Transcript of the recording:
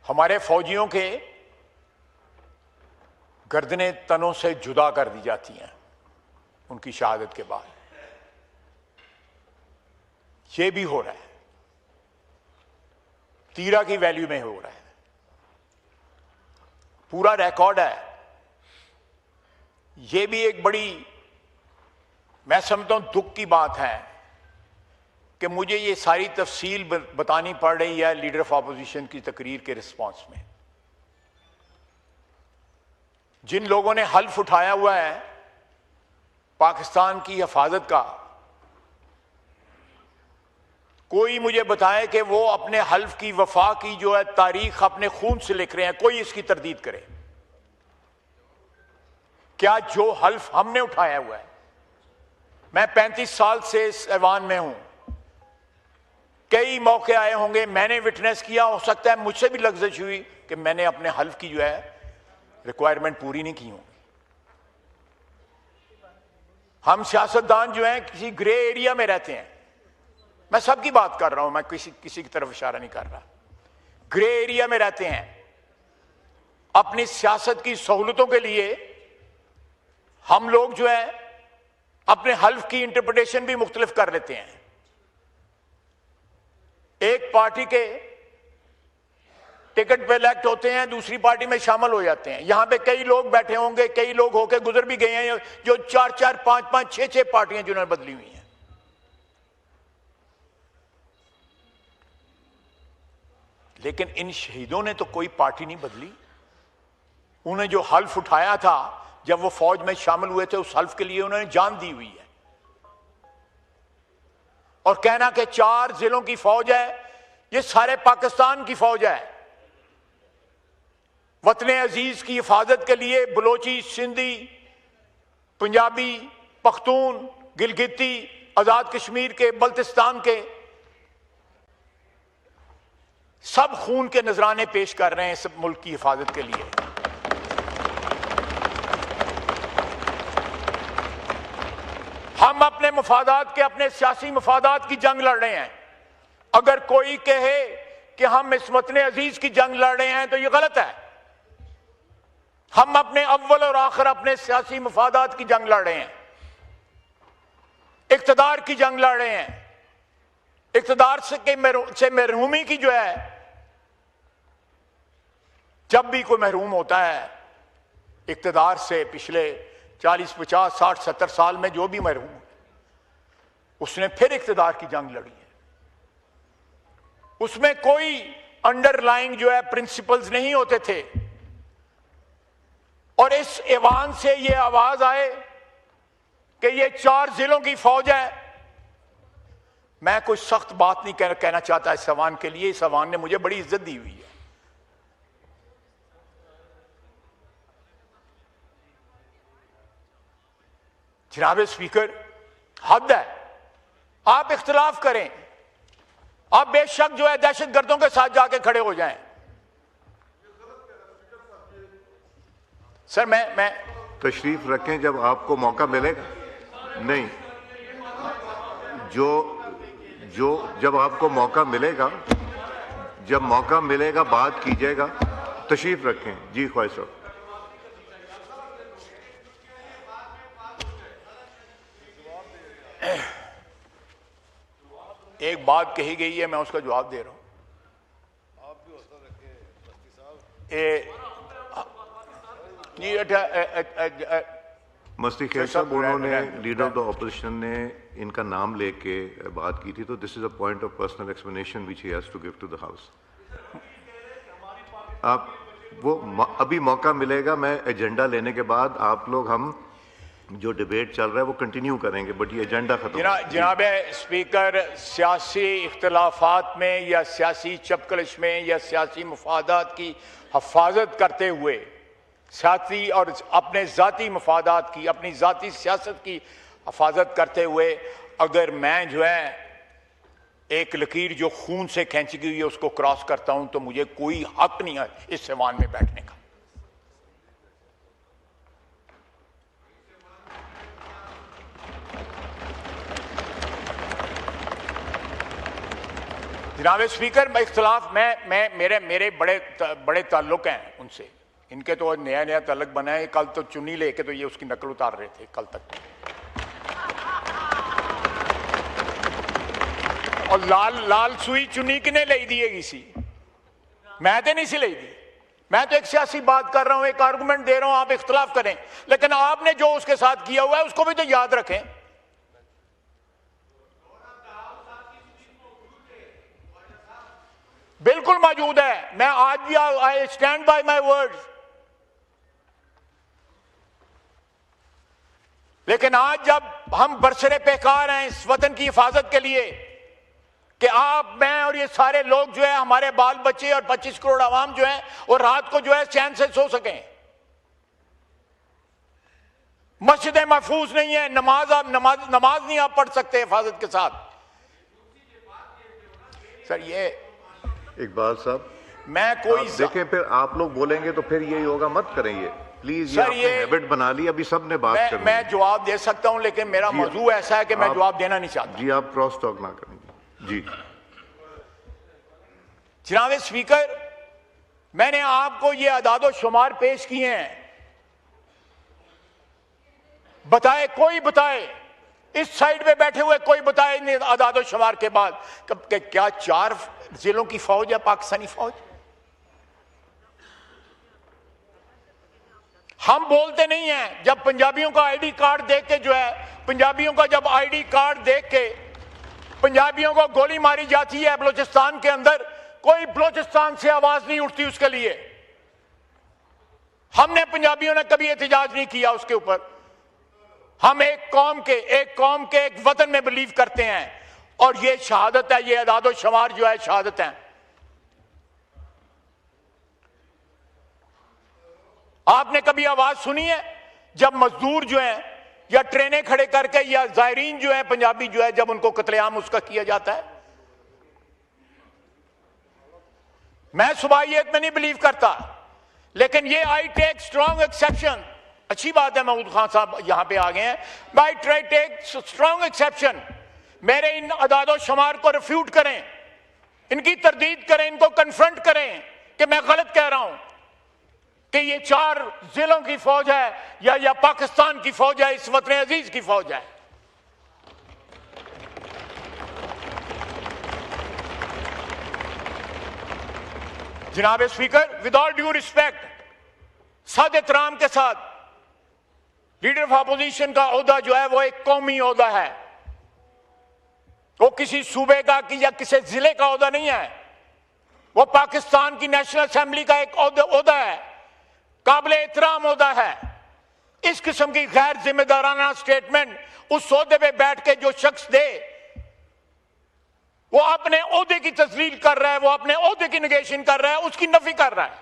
हमारे फौजियों के गर्दनें तनों से जुदा कर दी जाती हैं उनकी शहादत के बाद। ये भी हो रहा है, तीरा की वैल्यू में हो रहा है, पूरा रिकॉर्ड है। ये भी एक बड़ी, मैं समझता हूं, दुख की बात है कि मुझे ये सारी तफसील बतानी पड़ रही है लीडर ऑफ अपोजिशन की तकरीर के रिस्पांस में। जिन लोगों ने हल्फ उठाया हुआ है पाकिस्तान की हिफाजत का, कोई मुझे बताए कि वो अपने हल्फ की वफा की जो है तारीख अपने खून से लिख रहे हैं, कोई इसकी तरदीद करे। क्या जो हल्फ हमने उठाया हुआ है, मैं 35 साल से इस ऐवान में हूं, कई मौके आए होंगे, मैंने विटनेस किया, हो सकता है मुझसे भी लफ्ज़िश हुई कि मैंने अपने हल्फ की जो है रिक्वायरमेंट पूरी नहीं की होगी। हम सियासतदान जो हैं किसी ग्रे एरिया में रहते हैं। मैं सबकी बात कर रहा हूं, मैं किसी की तरफ इशारा नहीं कर रहा। ग्रे एरिया में रहते हैं। अपनी सियासत की सहूलतों के लिए हम लोग जो है अपने हल्फ की इंटरप्रिटेशन भी मुख्तलिफ कर लेते हैं। एक पार्टी के टिकट पे इलेक्ट होते हैं, दूसरी पार्टी में शामिल हो जाते हैं। यहां पे कई लोग बैठे होंगे, कई लोग होकर गुजर भी गए हैं जो 4-4, 5-5, 6-6 पार्टियां जिन्होंने बदली हुई हैं। लेकिन इन शहीदों ने तो कोई पार्टी नहीं बदली। उन्हें जो हल्फ उठाया था जब वो फौज में शामिल हुए थे, उस हल्फ के लिए उन्होंने जान दी हुई है। और कहना कि 4 जिलों की फौज है, ये सारे पाकिस्तान की फौज है। वतन अजीज की हिफाजत के लिए बलोची, सिंधी, पंजाबी, पख्तून, गिलगिती, आजाद कश्मीर के, बल्तिस्तान के सब खून के नजराने पेश कर रहे हैं इस मुल्क की हिफाजत के लिए। हम अपने मफादात के, अपने सियासी मफादात की जंग लड़ रहे हैं। अगर कोई कहे कि हम इस वतन अजीज की जंग लड़ रहे हैं तो यह गलत है। हम अपने अव्वल और आखिर अपने सियासी मफादात की जंग लड़ रहे हैं, इक्तदार की जंग लड़ रहे हैं। इक्तदार से महरूमी की जो है, जब भी कोई महरूम होता है इक्तदार से, पिछले 40, 50, 60, 70 साल में जो भी महरूम है, उसने फिर इक्तदार की जंग लड़ी है। उसमें कोई अंडरलाइंग जो है प्रिंसिपल्स नहीं होते थे। और इस ऐवान से ये आवाज आए कि ये 4 जिलों की फौज है। मैं कोई सख्त बात नहीं कहना चाहता इस ऐवान के लिए। इस ऐवान ने मुझे बड़ी इज्जत दी हुई है। जनाब स्पीकर, हद है। आप इख्तिलाफ करें, आप बेशक जो है दहशतगर्दों के साथ जाके खड़े हो जाएं। सर मैं तशरीफ रखें जब आपको मौका मिलेगा। नहीं, जो जब आपको मौका मिलेगा, जब मौका मिलेगा बात कीजिएगा। तशरीफ रखें। जी ख्वाहिश साहब। एक बात कही गई है, मैं उसका जवाब दे रहा हूं। आप भी हौसला रखें मस्ती खैर साहब, उन्होंने लीडर ऑफ द ऑपोजिशन ने इनका नाम लेके बात की थी, तो this is a point of personal explanation which he has to give to the house. आप वो अभी मौका मिलेगा, मैं एजेंडा लेने के बाद आप लोग हम जो डिबेट चल रहा है वो कंटिन्यू करेंगे, बट ये एजेंडा खत्म। जनाब स्पीकर, सियासी इख्तलाफात में या सियासी चपकलश में या सियासी मफादात की हिफाजत करते हुए, साथी और अपने ज़ाती मफादात की, अपनी ज़ाती सियासत की हिफाजत करते हुए, अगर मैं जो है एक लकीर जो खून से खींची गई है उसको क्रॉस करता हूं तो मुझे कोई हक नहीं है इस ऐवान में बैठने का। जनाब स्पीकर, मैं इख्तलाफ मेरे बड़े ताल्लुक हैं उनसे। इनके तो नया ताल्लुक बना है। कल तो चुन्नी लेके तो ये उसकी नकल उतार रहे थे कल तक। और लाल सुई चुन्नी किने ले दी सी? मैं तो नहीं सी ले दी। मैं तो एक सियासी बात कर रहा हूं, एक आर्गुमेंट दे रहा हूं, आप इख्तलाफ करें, लेकिन आपने जो उसके साथ किया हुआ है उसको भी तो याद रखें। बिल्कुल मौजूद है। मैं आज भी I stand by my words. लेकिन आज जब हम बरसरे पेकार हैं इस वतन की हिफाजत के लिए कि आप, मैं और ये सारे लोग जो है, हमारे बाल बच्चे और 25 करोड़ आवाम जो है, और रात को जो है चैन से सो सकें। मस्जिदें महफूज नहीं है, नमाज नहीं आप पढ़ सकते हिफाजत के साथ। सर ये इकबाल साहब, मैं कोई देखें, फिर आप लोग बोलेंगे तो फिर यही होगा। मत करें ये प्लीज। सर, ये हैबिट बना ली। अभी सब ने बात करनी। मैं जवाब दे सकता हूं, लेकिन मेरा मौजू ऐसा है कि मैं जवाब देना नहीं चाहता। जी, आप क्रॉस टॉक ना करेंगे। जी जनाब स्पीकर, मैंने आपको ये अदादो शुमार पेश किए हैं। बताए, कोई बताए, इस साइड पे बैठे हुए कोई बताए नहीं अदादो शुमार के बाद क्या 4 जिलों की फौज है पाकिस्तानी फौज? हम बोलते नहीं हैं। जब पंजाबियों का आईडी कार्ड देख के जो है, पंजाबियों का जब आईडी कार्ड देख के पंजाबियों को गोली मारी जाती है बलूचिस्तान के अंदर, कोई बलूचिस्तान से आवाज नहीं उठती उसके लिए। हमने पंजाबियों ने कभी एहतजाज नहीं किया उसके ऊपर। हम एक कौम के एक वतन में बिलीव करते हैं, और ये शहादत है, ये अदादो शुमार जो है शहादत है। आपने कभी आवाज सुनी है जब मजदूर जो है या ट्रेनें खड़े करके या जायरीन जो है पंजाबी जो है, जब उनको कत्लेआम उसका किया जाता है? मैं सुबाहियत में नहीं बिलीव करता, लेकिन ये आई टेक स्ट्रॉन्ग एक्सेप्शन। अच्छी बात है महमूद खान साहब यहां पे आ गए हैं। I try take strong exception. मेरे इन अदादो शुमार को रिफ्यूट करें, इनकी तरदीद करें, इनको कन्फ्रंट करें कि मैं गलत कह रहा हूं कि ये 4 जिलों की फौज है या पाकिस्तान की फौज है, इस वतन अजीज की फौज है। जनाब speaker, with all due respect, सद एहतराम के साथ, लीडर ऑफ अपोजिशन का ओहदा जो है वो एक कौमी ओहदा है। वो किसी सूबे का या किसी जिले का ओहदा नहीं है। वो पाकिस्तान की नेशनल असेंबली का एक ओहदा है, काबिल एहतराम ओहदा है। इस किस्म की गैर जिम्मेदाराना स्टेटमेंट उस ओहदे पे बैठ के जो शख्स दे, वो अपने ओहदे की तस्लील कर रहा है, वो अपने ओहदे की निगेशन कर रहा है, उसकी नफी कर रहा है।